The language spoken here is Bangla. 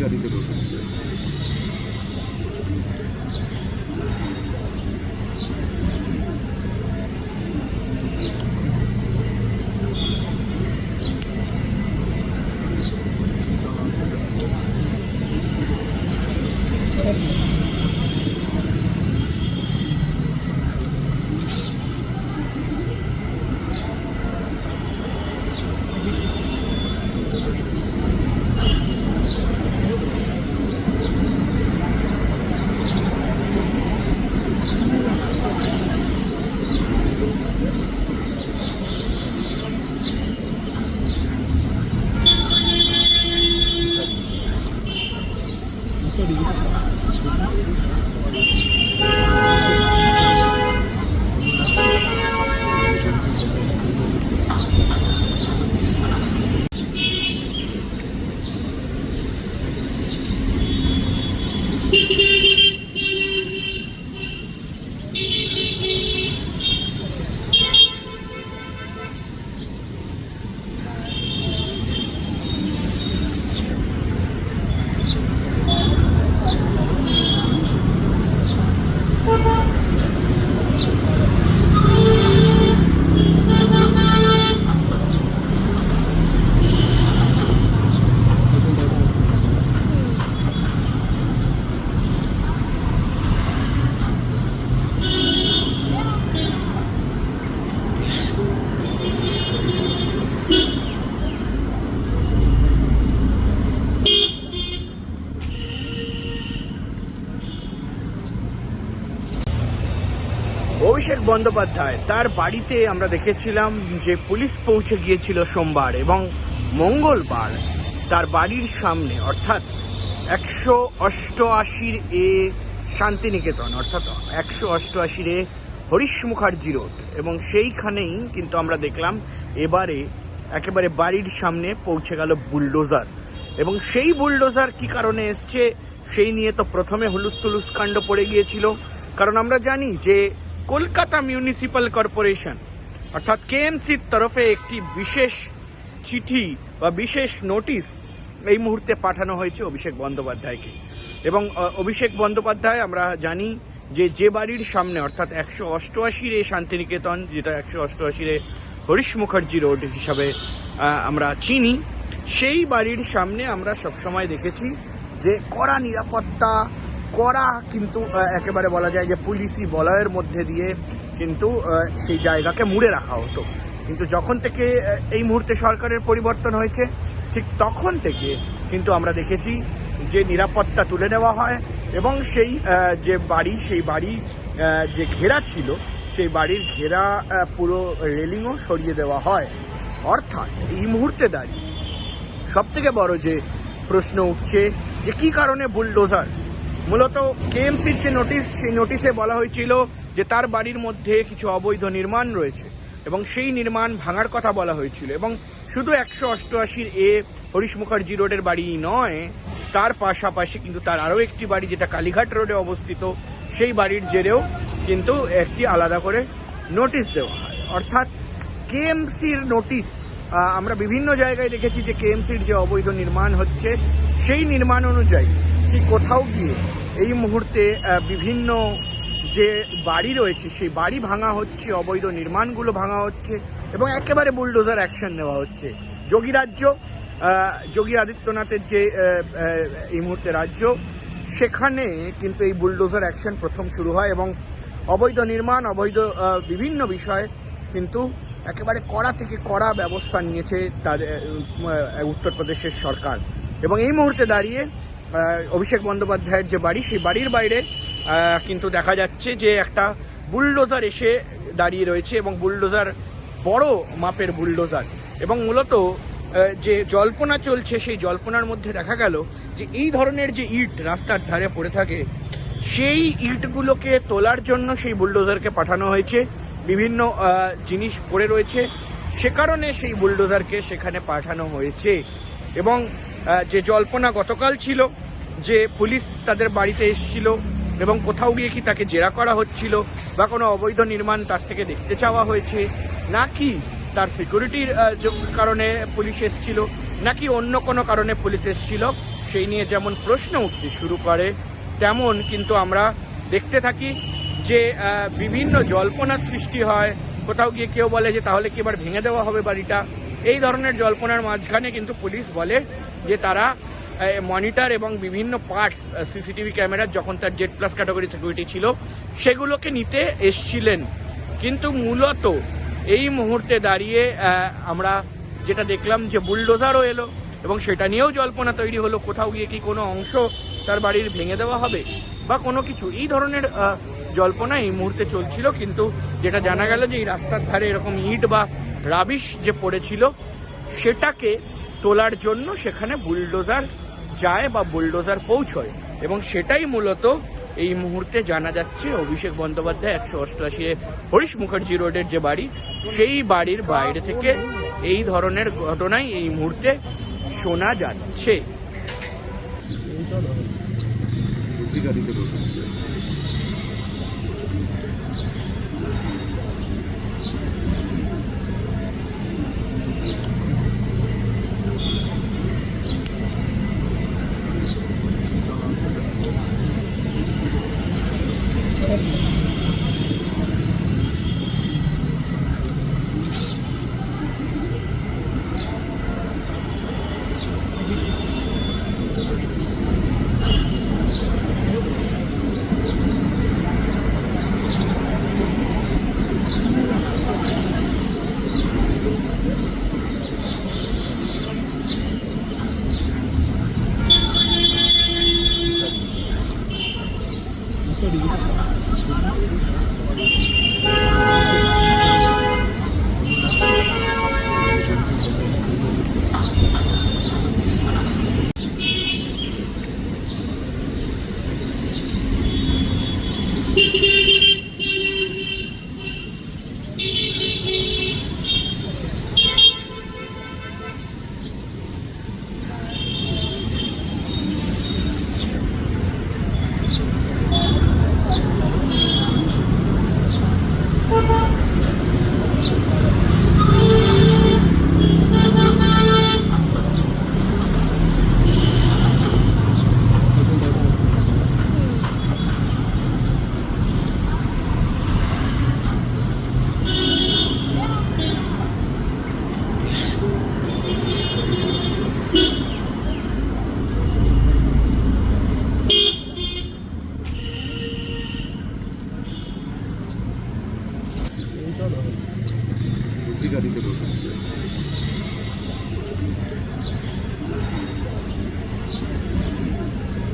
গাড়িতে রোড অভিষেক বন্দ্যোপাধ্যায় তার বাড়িতে আমরা দেখেছিলাম যে পুলিশ পৌঁছে গিয়েছিল সোমবার এবং মঙ্গলবার তার বাড়ির সামনে অর্থাৎ 188 এ শান্তিনিকেতন অর্থাৎ 188 এ হরিশ মুখার্জি রোড এবং সেইখানেই কিন্তু আমরা দেখলাম এবারে একেবারে বাড়ির সামনে পৌঁছে গেল বুলডোজার এবং সেই বুলডোজার কি কারণে এসছে সেই নিয়ে তো প্রথমে হুলুস্থুলুস কাণ্ড পড়ে গিয়েছিল। কারণ আমরা জানি যে কলকাতা মিউনিসিপ্যাল কর্পোরেশন অর্থাৎ কেএমসির তরফে একটি বিশেষ চিঠি বা বিশেষ নোটিশ এই মুহূর্তে পাঠানো হয়েছে অভিষেক বন্দ্যোপাধ্যায়কে এবং অভিষেক বন্দ্যোপাধ্যায় আমরা জানি যে বাড়ির সামনে অর্থাৎ 188 এ শান্তিনিকেতন যেটা 188 এ হরিশ মুখার্জি রোড হিসাবে আমরা চিনি, সেই বাড়ির সামনে আমরা সবসময় দেখেছি যে কড়া নিরাপত্তা করা কিন্তু একেবারে বলা যায় যে পুলিশি বলয়ের মধ্যে দিয়ে কিন্তু সেই জায়গাকে মুড়ে রাখা হতো। কিন্তু যখন থেকে এই মুহূর্তে সরকারের পরিবর্তন হয়েছে ঠিক তখন থেকে কিন্তু আমরা দেখেছি যে নিরাপত্তা তুলে নেওয়া হয় এবং সেই যে বাড়ি সেই বাড়ি যে ঘেরা ছিল সেই বাড়ির ঘেরা পুরো রেলিংও সরিয়ে দেওয়া হয়। অর্থাৎ এই মুহূর্তে দাঁড়িয়ে সব থেকে বড় যে প্রশ্ন উঠছে যে কি কারণে বুলডোজার। মূলত কেএমসির যে নোটিশ সেই নোটিশে বলা হয়েছিল যে তার বাড়ির মধ্যে কিছু অবৈধ নির্মাণ রয়েছে এবং সেই নির্মাণ ভাঙার কথা বলা হয়েছিল এবং শুধু 188 এ হরিশ মুখার্জি রোডের বাড়ি নয়, তার পাশাপাশি কিন্তু তার আরও একটি বাড়ি যেটা কালীঘাট রোডে অবস্থিত সেই বাড়ির জেরেও কিন্তু একটি আলাদা করে নোটিশ দেওয়া হয়। অর্থাৎ কেএমসির নোটিশ আমরা বিভিন্ন জায়গায় দেখেছি যে কেএমসির যে অবৈধ নির্মাণ হচ্ছে সেই নির্মাণ অনুযায়ী ঠিক কোথাও গিয়ে এই মুহূর্তে বিভিন্ন যে বাড়ি রয়েছে সেই বাড়ি ভাঙা হচ্ছে, অবৈধ নির্মাণগুলো ভাঙা হচ্ছে এবং একেবারে বুলডোজার অ্যাকশন নেওয়া হচ্ছে। যোগী আদিত্যনাথের যে এই মুহূর্তে রাজ্য সেখানে কিন্তু এই বুলডোজার অ্যাকশন প্রথম শুরু হয় এবং অবৈধ নির্মাণ অবৈধ বিভিন্ন বিষয়ে কিন্তু একেবারে কড়া থেকে কড়া ব্যবস্থা নিয়েছে তাদের উত্তরপ্রদেশের সরকার। এবং এই মুহূর্তে দাঁড়িয়ে অভিষেক বন্দ্যোপাধ্যায়ের যে বাড়ি সেই বাড়ির বাইরে কিন্তু দেখা যাচ্ছে যে একটা বুলডোজার এসে দাঁড়িয়ে রয়েছে এবং বুলডোজার বড় মাপের বুলডোজার এবং মূলত যে জল্পনা চলছে সেই জল্পনার মধ্যে দেখা গেল যে এই ধরনের যে ইট রাস্তার ধারে পড়ে থাকে সেই ইটগুলোকে তোলার জন্য সেই বুলডোজারকে পাঠানো হয়েছে। বিভিন্ন জিনিস পড়ে রয়েছে সে কারণে সেই বুলডোজারকে সেখানে পাঠানো হয়েছে এবং যে জল্পনা গতকাল ছিল যে পুলিশ তাদের বাড়িতে এসেছিল এবং কোথাও গিয়ে কি তাকে জেরা করা হচ্ছিল বা কোনো অবৈধ নির্মাণ তার থেকে দেখতে চাওয়া হয়েছে নাকি তার সিকিউরিটির কারণে পুলিশ এসেছিল, নাকি অন্য কোনো কারণে পুলিশ এসেছিল, সেই নিয়ে যেমন প্রশ্ন উঠতে শুরু করে, তেমন কিন্তু আমরা দেখতে থাকি যে বিভিন্ন জল্পনার সৃষ্টি হয়। কোথাও গিয়ে কেউ বলে যে তাহলে কি এবার ভেঙে দেওয়া হবে বাড়িটা। এই ধরনের জল্পনার মাঝখানে কিন্তু পুলিশ বলে যে তারা মনিটর এবং বিভিন্ন পার্টস সিসিটিভি ক্যামেরার, যখন তার জেড প্লাস ক্যাটাগরি সিকিউরিটি ছিল, সেগুলোকে নিতে এসছিলেন। কিন্তু মূলত এই মুহূর্তে দাঁড়িয়ে আমরা যেটা দেখলাম যে বুলডোজারও এলো এবং সেটা নিয়েও জল্পনা তৈরি হলো, কোথাও গিয়ে কি কোনো অংশ তার বাড়ির ভেঙে দেওয়া হবে বা কোনো কিছু, এই ধরনের জল্পনা এই মুহূর্তে চলছিল। কিন্তু যেটা জানা গেল যে এই রাস্তার ধারে এরকম ইট বা রাবিশ যে পড়েছিল সেটাকে তোলার জন্য সেখানে বুলডোজার যায় বা বুলডোজার পৌঁছয়, এবং সেটাই মূলত এই মুহূর্তে জানা যাচ্ছে অভিষেক বন্দ্যোপাধ্যায় 188 হরিশ মুখার্জি রোডের যে বাড়ি, সেই বাড়ির বাইরে থেকে এই ধরনের ঘটনাই এই মুহূর্তে শোনা যাচ্ছে।